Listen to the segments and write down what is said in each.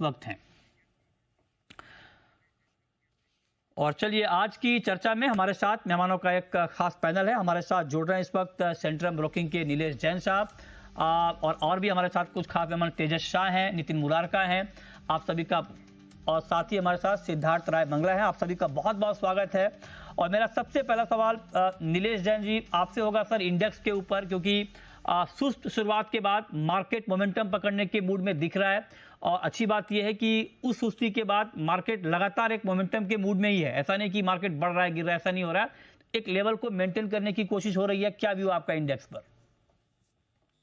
वक्त हैं। और चलिए आज की चर्चा में हमारे साथ मेहमानों का एक खास पैनल है। हमारे साथ जुड़ रहे हैं इस वक्त सेंट्रम ब्रोकिंग के नीलेश जैन साहब, और भी हमारे साथ कुछ खास मेहमान तेजस शाह हैं, नितिन मुरारका हैं, आप सभी का, और साथ ही हमारे साथ सिद्धार्थ राय मंगला है। आप सभी का बहुत बहुत स्वागत है। और मेरा सबसे पहला सवाल नीलेश जैन जी आपसे होगा सर, इंडेक्स के ऊपर, क्योंकि सुस्त शुरुआत के बाद मार्केट मोमेंटम पकड़ने के मूड में दिख रहा है, और अच्छी बात यह है कि उस सुस्ती के बाद मार्केट लगातार एक मोमेंटम के मूड में ही है। ऐसा नहीं कि मार्केट बढ़ रहा है गिर रहा है, ऐसा नहीं हो रहा है, एक लेवल को मेंटेन करने की कोशिश हो रही है। क्या व्यू आपका इंडेक्स पर?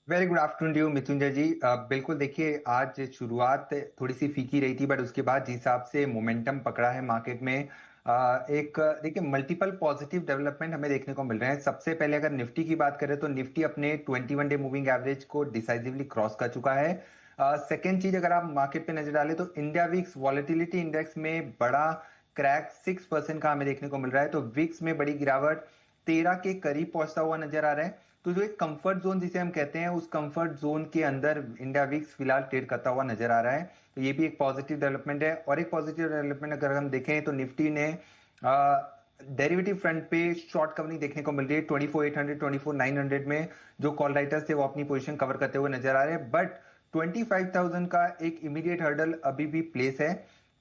Very good afternoon to you Mrityunjay ji. बिल्कुल देखिए, आज शुरुआत थोड़ी सी फीकी रही थी, बट उसके बाद जिस हिसाब से मोमेंटम पकड़ा है मार्केट में, एक देखिए मल्टीपल पॉजिटिव डेवलपमेंट हमें देखने को मिल रहे हैं। सबसे पहले अगर निफ्टी की बात करें तो निफ्टी अपने 21 डे मूविंग एवरेज को डिसाइसिवली क्रॉस कर चुका है। सेकेंड चीज, अगर आप मार्केट पे नजर डालें तो इंडिया विक्स वॉलेटिलिटी इंडेक्स में बड़ा क्रैक 6% का हमें देखने को मिल रहा है। तो विक्स में बड़ी गिरावट 13 के करीब पहुंचता हुआ नजर आ रहा है। तो जो एक कंफर्ट जोन जिसे हम कहते हैं, उस कंफर्ट जोन के अंदर इंडिया विक्स फिलहाल ट्रेड करता हुआ नजर आ रहा है। तो ये भी एक पॉजिटिव डेवलपमेंट है। और एक पॉजिटिव डेवलपमेंट अगर हम देखें तो निफ्टी ने डेरिवेटिव फ्रंट पे शॉर्ट कवरिंग देखने को मिल रही है। 24,800 24,900 में जो कॉल राइटर्स थे वो अपनी पोजीशन कवर करते हुए नजर आ रहे हैं। बट 25,000 का एक इमीडिएट हर्डल अभी भी प्लेस है।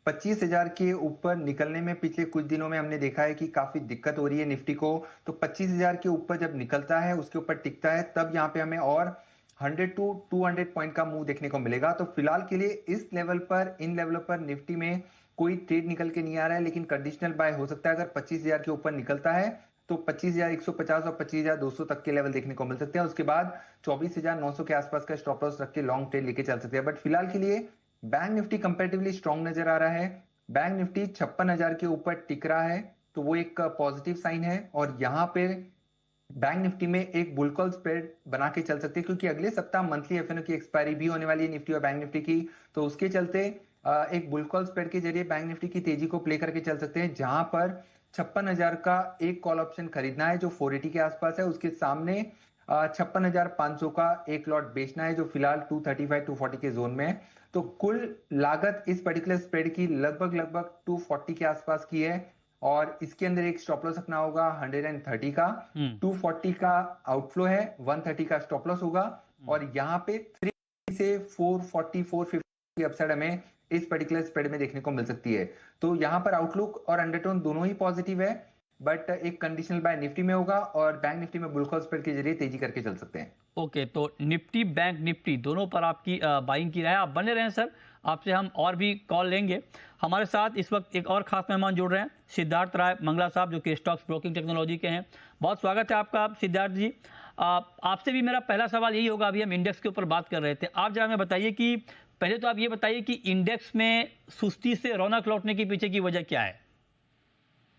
25,000 के ऊपर निकलने में पिछले कुछ दिनों में हमने देखा है कि काफी दिक्कत हो रही है निफ्टी को। तो 25,000 के ऊपर जब निकलता है, उसके ऊपर टिकता है, तब यहाँ पे हमें और 100 टू 200 पॉइंट का मूव देखने को मिलेगा। तो फिलहाल के लिए इस लेवल पर, इन लेवल पर निफ्टी में कोई ट्रेड निकल के नहीं आ रहा है, लेकिन कंडीशनल बाय हो सकता है। अगर 25,000 के ऊपर निकलता है तो 25,150 और 25,200 तक के लेवल देखने को मिल सकते हैं। उसके बाद 24,900 के आसपास का स्टॉप लॉस रख के लॉन्ग ट्रेड लेके चल सकते हैं। बट फिलहाल के लिए बैंक निफ्टी कंपेरेटिवली स्ट्रॉन्ग नजर आ रहा है। बैंक निफ्टी 56,000 के ऊपर टिक रहा है, तो वो एक पॉजिटिव साइन है। और यहाँ पे बैंक निफ्टी में एक बुल कॉल स्प्रेड बना के चल सकते हैं, क्योंकि अगले सप्ताह मंथली एफएनओ की एक्सपायरी भी होने वाली है निफ्टी और बैंक निफ्टी की। तो उसके चलते एक बुल कॉल स्प्रेड के जरिए बैंक निफ्टी की तेजी को प्ले करके चल सकते हैं, जहां पर 56,000 का एक कॉल ऑप्शन खरीदना है जो 480 के आसपास है। उसके सामने 56,500 का एक लॉट बेचना है जो फिलहाल 235 240 के जोन में है। तो कुल लागत इस पर्टिकुलर स्प्रेड की लगभग लगभग 240 के आसपास की है। और इसके अंदर एक स्टॉप लॉस रखना होगा 130 का। 240 का आउटफ्लो है, 130 का स्टॉप लॉस होगा। और यहाँ पे 3 से 440 450 की अपसाइड हमें इस पर्टिकुलर स्प्रेड में देखने को मिल सकती है। तो यहाँ पर आउटलुक और अंडरटोन दोनों ही पॉजिटिव है। बट एक कंडीशनल बाय निफ्टी में होगा और बैंक निफ्टी में बुल कॉल स्प्रेड के जरिए तेजी करके चल सकते हैं। ओके, तो निफ्टी बैंक निफ्टी दोनों पर आपकी बाइंग की राय। आप बने रहें सर, आपसे हम और भी कॉल लेंगे। हमारे साथ इस वक्त एक और खास मेहमान जुड़ रहे हैं, सिद्धार्थ राय मंगला साहब, जो कि स्टॉक्स ब्रोकिंग टेक्नोलॉजी के हैं। बहुत स्वागत है आपका सिद्धार्थ जी। आपसे भी मेरा पहला सवाल यही होगा, अभी हम इंडेक्स के ऊपर बात कर रहे थे, आप जरा हमें बताइए कि पहले तो आप ये बताइए कि इंडेक्स में सुस्ती से रौनक लौटने के पीछे की वजह क्या है?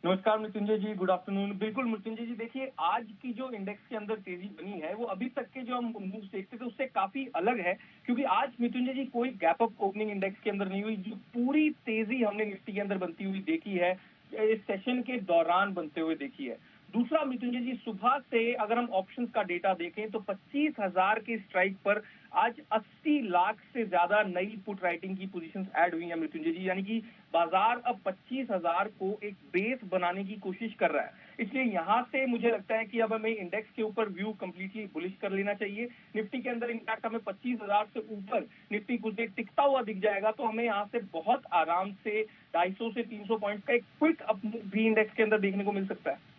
नमस्कार मृत्युंजय जी, गुड आफ्टरनून। बिल्कुल मृत्युंजय जी, देखिए आज की जो इंडेक्स के अंदर तेजी बनी है वो अभी तक के जो हम मूव देखते थे उससे काफी अलग है, क्योंकि आज मृत्युंजय जी कोई गैप अप ओपनिंग इंडेक्स के अंदर नहीं हुई। जो पूरी तेजी हमने निफ्टी के अंदर बनती हुई देखी है, इस सेशन के दौरान बनते हुए देखी है। दूसरा मृत्युंजय जी, सुबह से अगर हम ऑप्शंस का डेटा देखें तो 25,000 के स्ट्राइक पर आज 80 लाख से ज्यादा नई पुट राइटिंग की पोजीशंस ऐड हुई हैं मृत्युंजय जी। यानी कि बाजार अब 25,000 को एक बेस बनाने की कोशिश कर रहा है। इसलिए यहां से मुझे लगता है कि अब हमें इंडेक्स के ऊपर व्यू कंप्लीटली बुलिश कर लेना चाहिए। निफ्टी के अंदर इनफैक्ट हमें 25,000 से ऊपर निफ्टी कुछ देर टिकता हुआ दिख जाएगा तो हमें यहाँ से बहुत आराम से 250 से 300 पॉइंट का एक क्विक अप भी इंडेक्स के अंदर देखने को मिल सकता है।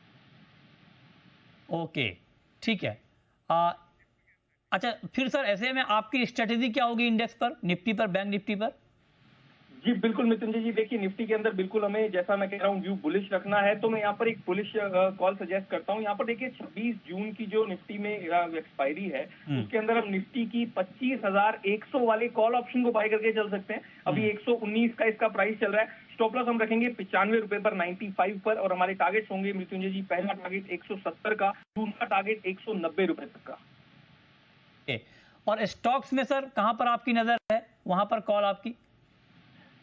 ओके, ठीक है। अच्छा, फिर सर ऐसे में आपकी स्ट्रेटेजी क्या होगी इंडेक्स पर, निफ्टी पर, बैंक निफ्टी पर? जी बिल्कुल मृत्युंजय जी, देखिए निफ्टी के अंदर बिल्कुल हमें, जैसा मैं कह रहा हूँ, व्यू बुलिश रखना है। तो मैं यहाँ पर एक बुलिश कॉल सजेस्ट करता हूँ। यहाँ पर देखिए 26 जून की जो निफ्टी में एक्सपायरी है, उसके अंदर हम निफ्टी की 25,100 वाले कॉल ऑप्शन को बाय करके चल सकते हैं। अभी 119 का इसका प्राइस चल रहा है। स्टॉप लॉस हम रखेंगे 95 रुपए पर, 95 पर। और हमारे टारगेट्स होंगे मृत्युंजय जी, पहला टारगेट 170 का, दूसरा टारगेट 190 रुपए तक का। और स्टॉक्स में सर कहां पर आपकी नजर है, वहां पर कॉल आपकी?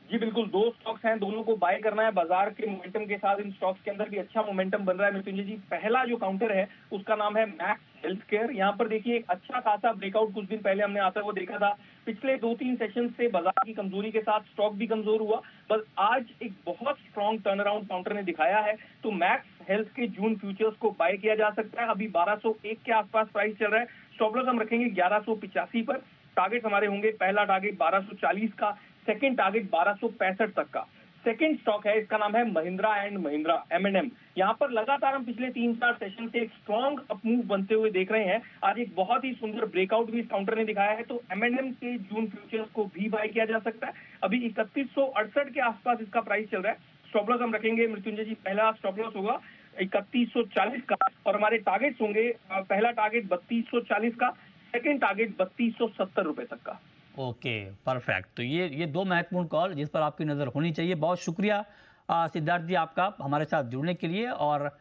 जी बिल्कुल, दो स्टॉक्स हैं, दोनों को बाय करना है। बाजार के मोमेंटम के साथ इन स्टॉक्स के अंदर भी अच्छा मोमेंटम बन रहा है मृत्युंजय जी। पहला जो काउंटर है उसका नाम है मैक्स हेल्थ केयर। यहाँ पर देखिए एक अच्छा खासा ब्रेकआउट कुछ दिन पहले हमने आता हुआ देखा था। पिछले 2-3 सेशन से बाजार की कमजोरी के साथ स्टॉक भी कमजोर हुआ, बस आज एक बहुत स्ट्रॉन्ग टर्न अराउंड काउंटर ने दिखाया है। तो मैक्स हेल्थ के जून फ्यूचर्स को बाय किया जा सकता है। अभी 1201 के आसपास प्राइस चल रहा है। स्टॉप लॉस हम रखेंगे 1185 पर। टारगेट हमारे होंगे, पहला टारगेट 1240 का, सेकंड टारगेट 1265 तक का। सेकंड स्टॉक है, इसका नाम है महिंद्रा एंड महिंद्रा M&M। यहाँ पर लगातार हम पिछले 3-4 सेशन से एक स्ट्रॉन्ग अपमूव बनते हुए देख रहे हैं। आज एक बहुत ही सुंदर ब्रेकआउट भी इस काउंटर ने दिखाया है। तो M&M के जून फ्यूचर्स को भी बाय किया जा सकता है। अभी 3168 के आसपास इसका प्राइस चल रहा है। स्टॉप लॉस हम रखेंगे मृत्युंजय जी, पहला स्टॉप लॉस होगा 3140 का और हमारे टारगेट्स होंगे, पहला टारगेट 3240 का, सेकंड टारगेट 3270 रुपए तक का। Okay, perfect. तो ये दो महत्वपूर्ण कॉल जिस पर आपकी नज़र होनी चाहिए। बहुत शुक्रिया सिद्धार्थ जी आपका हमारे साथ जुड़ने के लिए और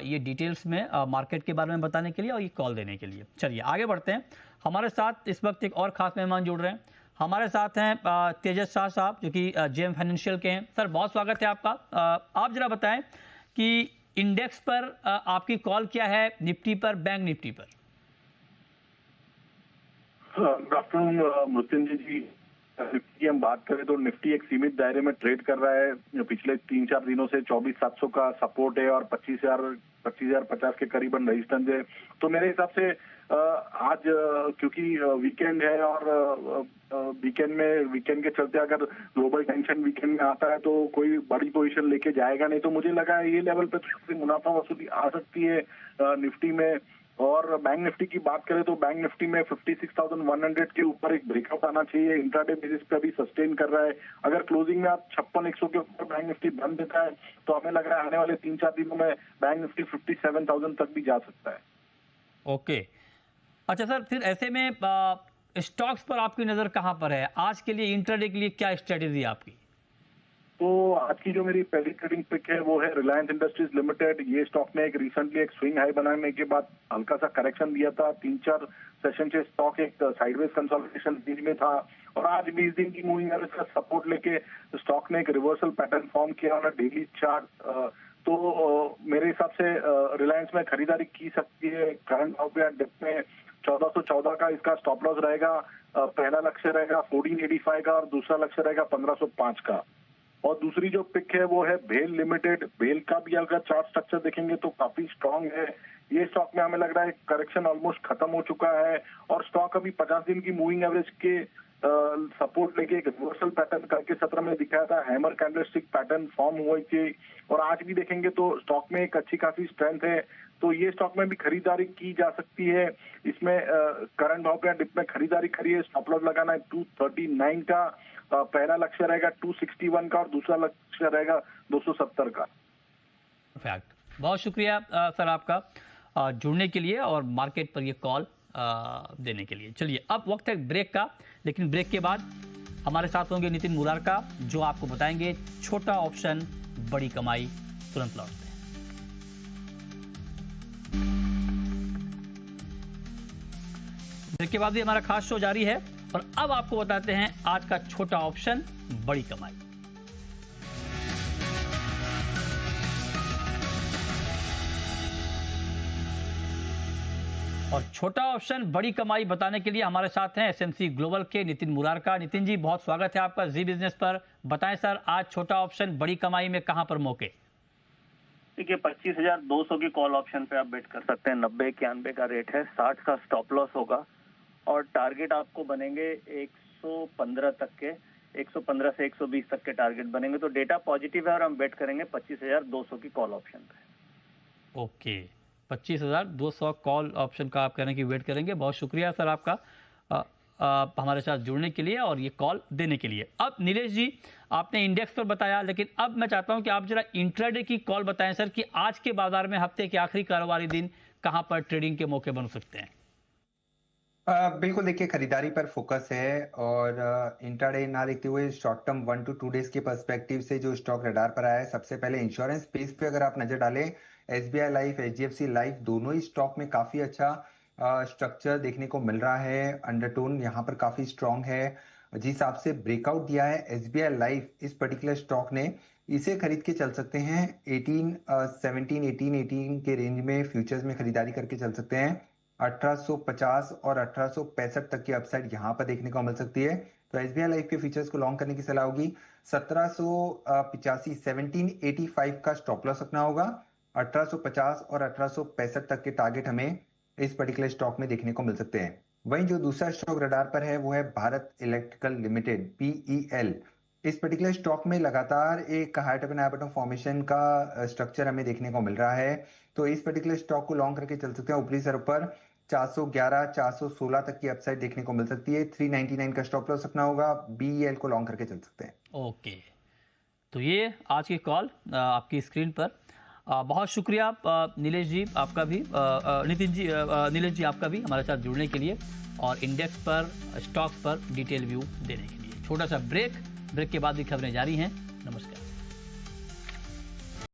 ये डिटेल्स में मार्केट के बारे में बताने के लिए और ये कॉल देने के लिए। चलिए आगे बढ़ते हैं। हमारे साथ इस वक्त एक और ख़ास मेहमान जुड़ रहे हैं। हमारे साथ हैं तेजस शाह साहब जो कि JM फाइनेंशियल के हैं। सर बहुत स्वागत है आपका। आप जरा बताएं कि इंडेक्स पर आपकी कॉल क्या है, निफ्टी पर, बैंक निफ्टी पर? गुड आफ्टरनून मृत्युंजय जी। निफ्टी की हम बात करें तो निफ्टी एक सीमित दायरे में ट्रेड कर रहा है। पिछले 3-4 दिनों से 24,700 का सपोर्ट है और 25,050 के करीबन रेजिस्टेंस है। तो मेरे हिसाब से आज क्योंकि वीकेंड है और वीकेंड के चलते अगर ग्लोबल टेंशन वीकेंड में आता है तो कोई बड़ी पोजीशन लेके जाएगा नहीं। तो मुझे लगा ये लेवल पे थोड़ी मुनाफा वसूली आ सकती है निफ्टी में। और बैंक निफ्टी की बात करें तो बैंक निफ्टी में 56,100 के ऊपर एक ब्रेकआउट आना चाहिए। इंट्राडे बेसिस पे अभी सस्टेन कर रहा है। अगर क्लोजिंग में आप 56,100 के ऊपर बैंक निफ्टी बंद देता है तो हमें लग रहा है आने वाले 3-4 दिनों में बैंक निफ्टी 57,000 तक भी जा सकता है। ओके, अच्छा सर, फिर ऐसे में स्टॉक्स पर आपकी नज़र कहाँ पर है? आज के लिए इंट्राडे के लिए क्या स्ट्रेटेजी है आपकी? तो आज की जो मेरी पहली ट्रेडिंग पिक है वो है रिलायंस इंडस्ट्रीज लिमिटेड। ये स्टॉक ने एक रिसेंटली एक स्विंग हाई बनाने के बाद हल्का सा करेक्शन दिया था। 3-4 सेशन से स्टॉक एक साइडवेज कंसोलिडेशन रेंज में था और आज 20 दिन की मूविंग एवरेज का सपोर्ट लेके स्टॉक ने एक रिवर्सल पैटर्न फॉर्म किया ऑन डेली चार्ट। तो मेरे हिसाब से रिलायंस में खरीदारी की सकती है। करंट डिप में 1414 का इसका स्टॉप लॉस रहेगा। पहला लक्ष्य रहेगा 1485 का और दूसरा लक्ष्य रहेगा 1505 का। और दूसरी जो पिक है वो है भेल लिमिटेड। भेल का भी अगर चार्ट स्ट्रक्चर देखेंगे तो काफी स्ट्रांग है। ये स्टॉक में हमें लग रहा है करेक्शन ऑलमोस्ट खत्म हो चुका है और स्टॉक अभी 50 दिन की मूविंग एवरेज के सपोर्ट लेके एक रिवर्सल पैटर्न करके 17 में दिखाया था। हैमर कैंडलस्टिक पैटर्न फॉर्म हुई थी और आज भी देखेंगे तो स्टॉक में एक अच्छी खासी स्ट्रेंथ है। तो ये स्टॉक में भी खरीदारी की जा सकती है। इसमें करंट भाव पे डिप में खरीदारी करिए। स्टॉप लॉस लगाना है 239 का। पहला लक्ष्य रहेगा 261 का और दूसरा लक्ष्य रहेगा 270 का। फैक्ट, बहुत शुक्रिया सर आपका जुड़ने के लिए और मार्केट पर ये कॉल देने के लिए। चलिए अब वक्त है ब्रेक का, लेकिन ब्रेक के बाद हमारे साथ होंगे नितिन मुरारका जो आपको बताएंगे छोटा ऑप्शन बड़ी कमाई। तुरंत लौटते हैं। ब्रेक के बाद भी हमारा खास शो जारी है और अब आपको बताते हैं आज का छोटा ऑप्शन बड़ी कमाई। और छोटा ऑप्शन बड़ी कमाई बताने के लिए हमारे साथ हैं SMC ग्लोबल के नितिन मुरारका। नितिन जी बहुत स्वागत है आपका जी बिजनेस पर। बताएं सर, आज छोटा ऑप्शन बड़ी कमाई में कहां पर मौके? देखिए 25,200 की कॉल ऑप्शन पे आप बेट कर सकते हैं। 90-91 का रेट है, 60 का स्टॉप लॉस होगा और टारगेट आपको बनेंगे 115 तक के। 115 से 120 तक के टारगेट बनेंगे। तो डेटा पॉजिटिव है और हम बेट करेंगे 25,200 की कॉल ऑप्शन पे। ओके, 25,200 कॉल ऑप्शन का आप कहने की वेट करेंगे। बहुत शुक्रिया सर आपका हमारे साथ जुड़ने के लिए और ये कॉल देने के लिए। अब नीलेश जी, आपने इंडेक्स पर बताया, लेकिन अब मैं चाहता हूं कि आप जरा इंट्राडे की कॉल बताएं सर कि आज के बाजार में हफ्ते के आखिरी कारोबारी दिन कहां पर ट्रेडिंग के मौके बन सकते हैं। बिल्कुल, देखिए खरीदारी पर फोकस है और इंट्राडे ना देखते हुए शॉर्ट टर्म 1 to 2 डेज के पर्सपेक्टिव से जो स्टॉक रडार पर आया है, सबसे पहले इंश्योरेंस स्पेस पे अगर आप नजर डालें, SBI लाइफ, HDFC लाइफ दोनों ही स्टॉक में काफी अच्छा स्ट्रक्चर देखने को मिल रहा है। अंडरटोन यहाँ पर काफी स्ट्रांग है। जिस हिसाब से ब्रेकआउट दिया है SBI लाइफ, इस पर्टिकुलर स्टॉक ने इसे खरीद के चल सकते हैं 18 के रेंज में फ्यूचर्स में खरीदारी करके चल सकते हैं। 1850 और 1865 तक की अपसाइड यहाँ पर देखने को मिल सकती है। तो एसबीआई लाइफ के फीचर्स को लॉन्ग करने की सलाह होगी। 1785 का स्टॉप लॉस रखना होगा। 1850 और 1865 तक के टारगेट हमें इस पर्टिकुलर स्टॉक में देखने को मिल सकते हैं। वहीं जो दूसरा स्टॉक रडार पर है वो है भारत इलेक्ट्रिकल लिमिटेड PEL। इस पर्टिकुलर स्टॉक में लगातार एक high top and high bottom formation का स्ट्रक्चर हमें देखने को मिल रहा है। तो इस पर्टिकुलर स्टॉक को लॉन्ग करके चल सकते हैं। ऊपरी सर पर 411 416 तक की अपसाइड देखने को मिल सकती है। 399 का स्टॉप लॉस रखना होगा। BEL को लॉन्ग करके चल सकते हैं। ओके, तो ये आज की कॉल आपकी स्क्रीन पर। बहुत शुक्रिया नीलेश जी आपका भी, नितिन जी, नीलेश जी आपका भी हमारे साथ जुड़ने के लिए और इंडेक्स पर, स्टॉक्स पर डिटेल व्यू देने के लिए। छोटा सा ब्रेक के बाद भी खबरें जारी हैं। नमस्कार।